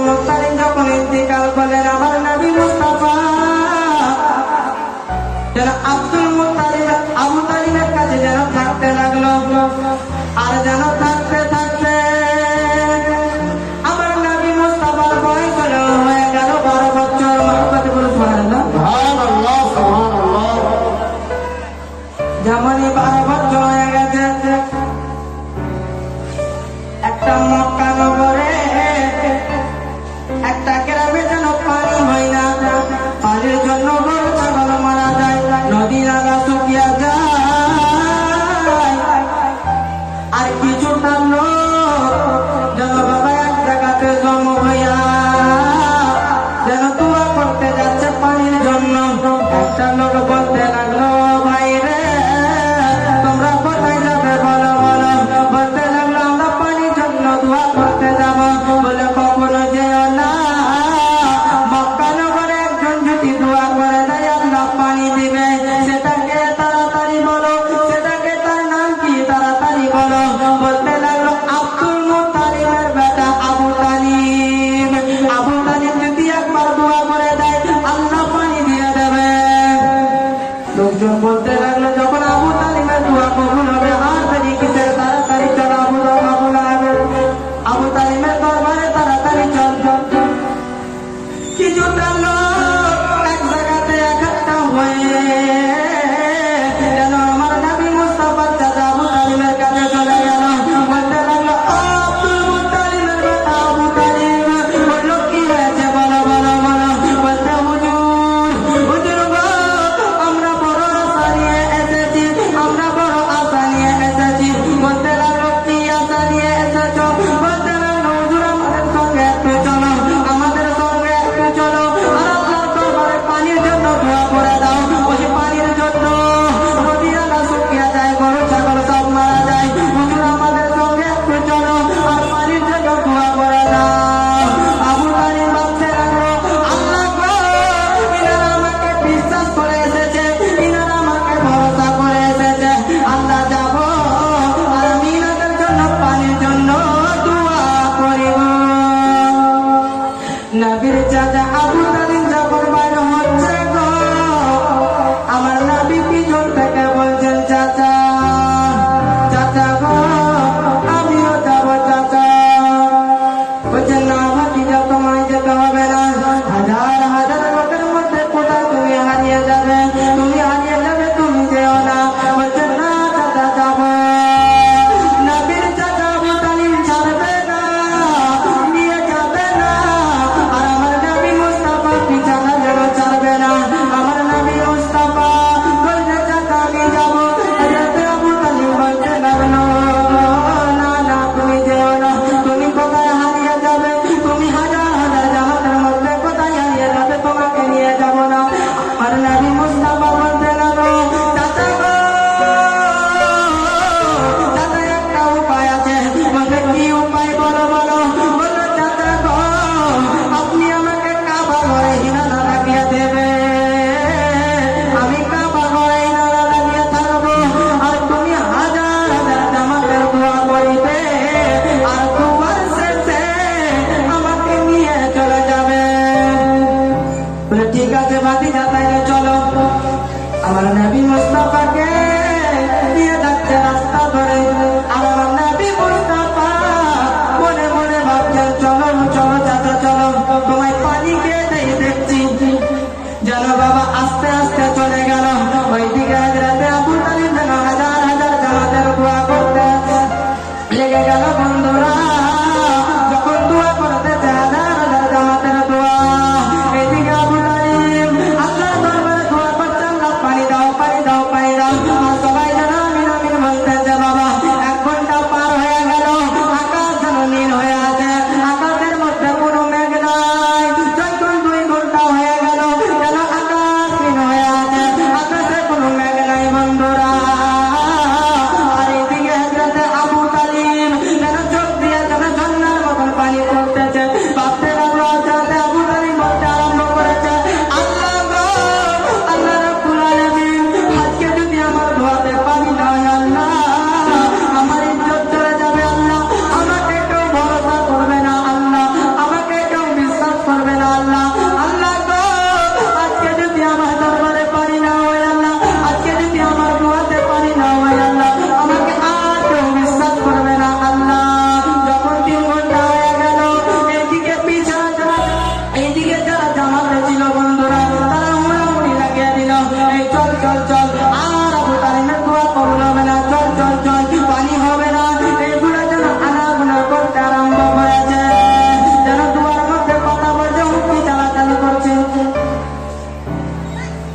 Muttalib যখন ইন্তিকাল করলেন আমার নবী মুস্তাফা যেন আব্দুল মুত্তালিব আবু তালিবের কাছে যেন থাকতে লাগলো আর যেন থাকতে থাকতে আমার নবী মুস্তাফার বয়স হয়ে গেল 12 বছর। মহব্বতে বলে সুবহানাল্লাহ সুবহানাল্লাহ সুবহানাল্লাহ। যেমনই 12 বছর হয়ে গেছে একটা মক্কা নগরে একটা গ্রামে যেন পানি হয় না, পানির জন্য গরু ছাগল মারা যায়, নদী নালা শুকিয়ে যায়। আর কিছুটা লোক যেন বাবা এক জায়গাতে জমা হইয়া যেন দোয়া করতে যাচ্ছে পানির জন্য। একটা লোক বলতে লাগলো ভাই রে তোমরা কোথায় যাবে বলো বলো। বলতে লাগলো আমরা পানির জন্য দোয়া করতে যাব। বলে কখনো যেও না, মক্কা নগরে একজন যদি দোয়া করে দেয় আল্লাহ পানি দিবে, সেটাকে তাড়াতাড়ি বলো, সেটাকে তার নাম কি তাড়াতাড়ি বলো। বলতে লাগলো আব্দুল মুত্তালিবের বেটা আবু তালিব। আবু তালিব যদি একবার দোয়া করে দেয় আল্লাহ পানি দিয়ে দেবে। লোকজন বলতে লাগলো যখন আবু তালিবের দোয়া কবুল হবে আর দেরি কিসের, তাড়াতাড়ি চল আবু তালিবের দরবারে তাড়াতাড়ি চল। কিছুটা লোক এক জায়গাতে একটা হয়ে যেন আমার নবী মুস্তাফার চাচা আবু তালিবের কাছে চলে গেল। বলতে লাগলো আব্দুল মুত্তালিবের বেটা আবু তালিব। বললো কি হয়েছে বলো বলো বলো। বলতে হুজুর গো আমরা বড় আশা নিয়ে এসেছি, আমরা বড় আশা নিয়ে এসেছি। বলতে লাগলো কি আশা নিয়ে এসেছো। বলতে লাগলো হুজুর আমাদের সঙ্গে একটু চলো, আমাদের সঙ্গে একটু চলো আর আল্লাহর দরবারে পানির জন্য দোয়া করে দাও। ওই পানির জন্য নদী নালা শুকিয়ে যায়, গরু ছাগল সব মারা যায়। হুজুর আমাদের সঙ্গে একটু চলো আর পানির জন্য দোয়া করে দাও। আবু তালিব ভাবতে লাগলো আল্লাহ গো ইনারা আমাকে বিশ্বাস করে এসেছে, ইনারা আমাকে ভরসা করে এসেছে, আল্লাহ যাব আর আমি ইনাদের জন্য পানির জন্য দোয়া করিব। নবীর চাচা আবু তালিব যখন বাইরে হচ্ছে গো আমার নবী পিছন থেকে বলছেন চাচা চাচা গো আমিও যাব চাচা। বলছেন না ভাতিজা তোমায় যেতে হবে না, হাজার হাজার লোকের মধ্যে কোথায় তুমি হারিয়ে যাবে, তুমি হারিয়ে যাবে, তুমি যেও না। বলছেন না চাচা যাব। নবীর চাচা আবু তালিব ছাড়বে না, নিয়ে যাবে না। আর আমার নবী মুস্তাফা পিছনে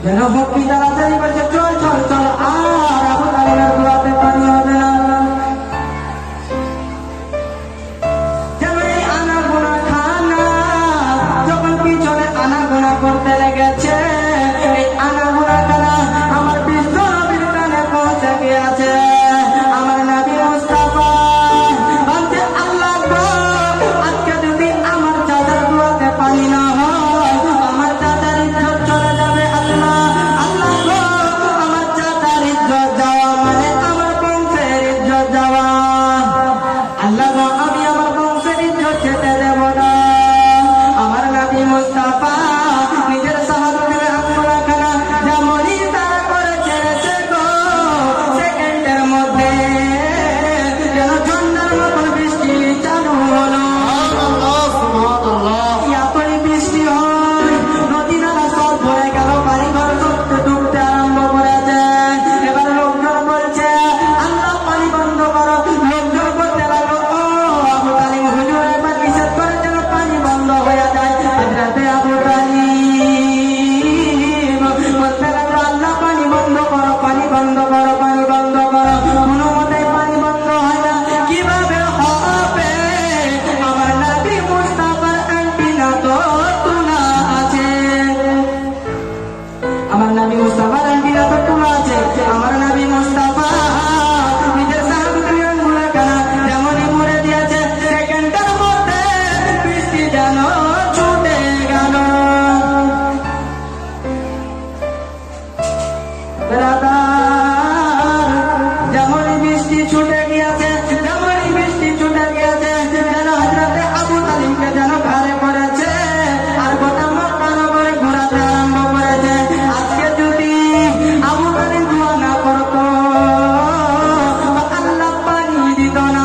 যেন ভক্তি তাড়াতাড়ি বলছে চল চল চল, আর আবু তালিবের দোয়াতে পানি হবে না। যেন এই আনাগোনা খানা যখন পিছনে আনাগোনা করতে লেগেছে, এই আনাগোনা খানা আমার বিশ্ব নবীর কানে পৌঁছে গিয়েছে। আমার নবী মুস্তাফা বলছে আল্লাহ গো, আজকে যদি আমার চাচার দোয়াতে পানি না হয়, আমার চাচার ইজ্জত চলে যাবে। আল্লাহ আল্লাহ গো, আমার চাচার ইজ্জত যাওয়া মানে আমার বংশের ইজ্জত যাওয়া। আল্লাহ গো, আমি আমার বংশের ইজ্জত যেতে দেব না। আমার নবী মুস্তাফা নিজের সাহাবীদের আঙ্গুলা খানা যেমনই তারা করে ছেড়েছে গো, সেকেন্ডের মধ্যে যেন ঝন্ডার মতন বৃষ্টি চালু হলো। এতই বৃষ্টি হয়, নদী নালা সব ভরে গেল, বাড়িঘর ডুবতে ডুবতে আরম্ভ করেছে। এবার লোকজন বলছে আল্লাহ পানি বন্ধ করো। লোকজন বলতে লাগলো ও আবু তালিব হুজুর একবার নিষেধ করে যেন পানি বন্ধ হয়ে যায়। হযরতে আবু তালিব বলতে লাগলো আল্লাহ পানি বন্ধ করো, পানি বন্ধ করো, পানি বন্ধ করো। কোনো মতে পানি বন্ধ হয় না। কিভাবে হবে? আমার নবী মুস্তাফার অ্যান্টিনা তো তোলা আছে। আমার নবী মুস্তাফার অ্যান্টিনা তো তোলা আছে। আমার নবী মুস্তাফা নিজের সাহাবীদের আঙ্গুলা খানা যেমনই মুড়ে দিয়েছে, সেকেন্ডের মধ্যে বৃষ্টি যেন ছুটে গেল। যেমনই বৃষ্টি ছুটে গিয়েছে, যেমনই বৃষ্টি ছুটে গিয়েছে, যেন হযরতে আবু তালিবকে যেন ঘাড়ে করেছে আর গোটা মক্কা নগরে ঘোরাতে আরম্ভ করেছে। আজকে যদি আবু তালিব দোয়া না করতো, আল্লাহ পানি দিত না।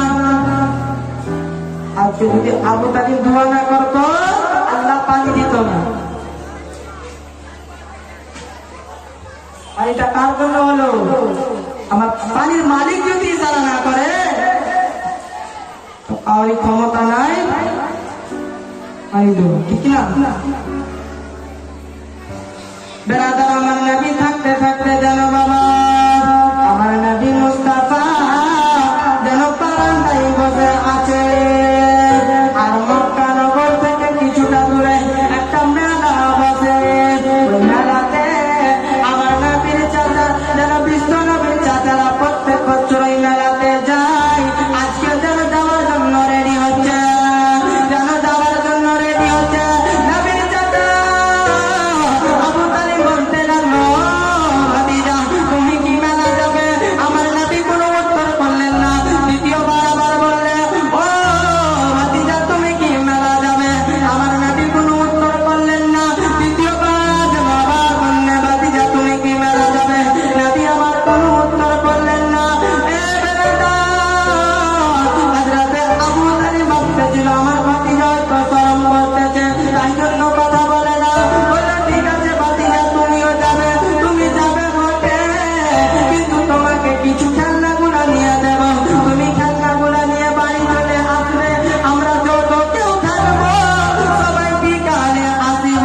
আজকে যদি আবু তালিব দোয়া না করতো, আল্লাহ পানি দিত না। পানিটা কার জন্য হলো? আমার পানির মালিক যদি ইশারা না করে, তো কারোর ক্ষমতা নাই পানি দেবো, ঠিক না? বেড়াদার আমার নবী থাকতে থাকতে যেন বাবা আমার নবী মুস্তাফা যেন বারান্দায় বসে আছে। আর মক্কা নগর থেকে কিছুটা দূরে একটা মেলা বসে। ওই মেলাতে আমার নবীর চাচা যেন বিশ্ব নবীর চাচারা প্রত্যেক বছর ওই মেলাতে যায়। আজকে যেন যাওয়ার জন্য রেডি হচ্ছে, যেন যাওয়ার জন্য রেডি হচ্ছে। নবীর চাচা আবু তালিব বলতে লাগলো ভাতিজা তুমি কি মেলা যাবে? আমার নবী কোনো উত্তর করলেন না। দ্বিতীয়বার আবার বললে ও ভাতিজা তুমি কি মেলা যাবে? আমার নবী কোনো উত্তর করলেন না। তৃতীয়বার আবার বললে ভাতিজা তুমি কি মেলা যাবে? নবী আমার কোনো উত্তর করলেন না। হযরতে আবু তালিব ভাবতেছিল আমার ভাতিজা হয়তো শরম করতেছে, তাই জন্য কথা বলে না। বললো ঠিক আছে ভাতিজা তুমিও যাবে, তুমি যাবে বটে, কিন্তু তোমাকে কিছু খেলনাগুলো নিয়ে দেবো। তুমি খেলনাগুলো নিয়ে বাড়ি চলে আসবে, আমরা যত কেউ থাকবো সবাই বিকালে আসিব।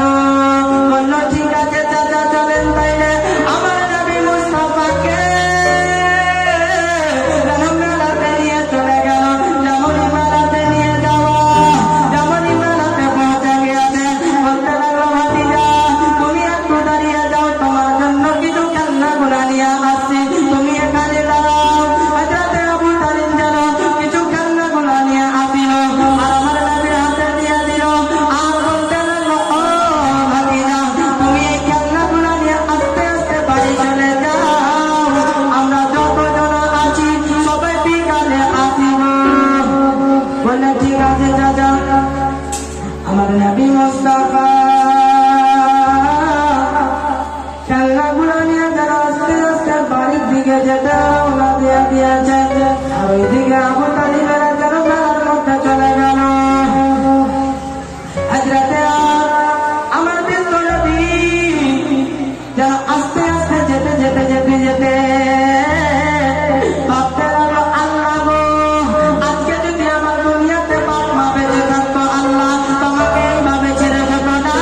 বললো ঠিক আছে চাচা চলেন তাইলে। আমার নবী মুস্তাফাকে যেন মেলাতে নিয়ে চলে গেল। যেমনই মেলাতে নিয়ে যাওয়া, যেমনই মেলাতে পৌঁছে গিয়েছে, বলতে লাগলো ভাতিজা তুমি একটু দাঁড়িয়ে যাও, তোমার জন্য কিছু খেলনাগুলো নিয়ে আসছি, তুমি এখানে দাঁড়াও। হযরতে আবু তালিব যেন কিছু খেলনাগুলো নিয়ে আসিল আর আমার নবীর হাতে দিয়ে দিল। আর বলতে লাগলো ও ভাতিজা তুমি এই খেলনাগুলো নিয়ে আস্তে আস্তে বাড়ি চলে যাও, আমরা যতজন আছি সবাই বিকালে আসিব। বলে ঠিক আছে চাচা। আমার নবী মুস্তাফা খেলনাগুলো নিয়ে যারা আস্তে আস্তে বাড়ির দিকে যেতে রওনা দিয়ে দিয়েছে। আর ওইদিকে আবু তালিবেরা যেন মেলার মধ্যে চলে গেল। হযরতে আমার বিশ্ব নবী যেন আস্তে আস্তে যেতে যেতে যেতে যেতে ভাবতে লাগলো আল্লাহ গো, আজকে যদি আমার দুনিয়াতে বাপ মা বেঁচে থাকতো, আল্লাহ তোমাকে এইভাবে ছেড়ে যেত না।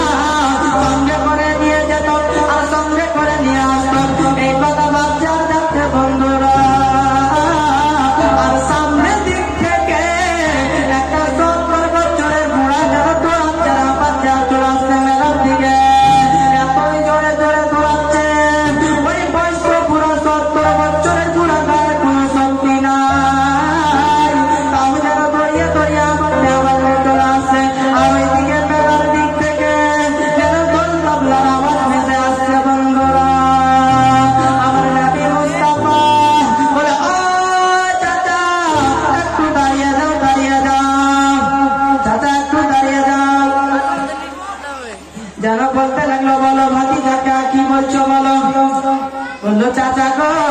চাচা গো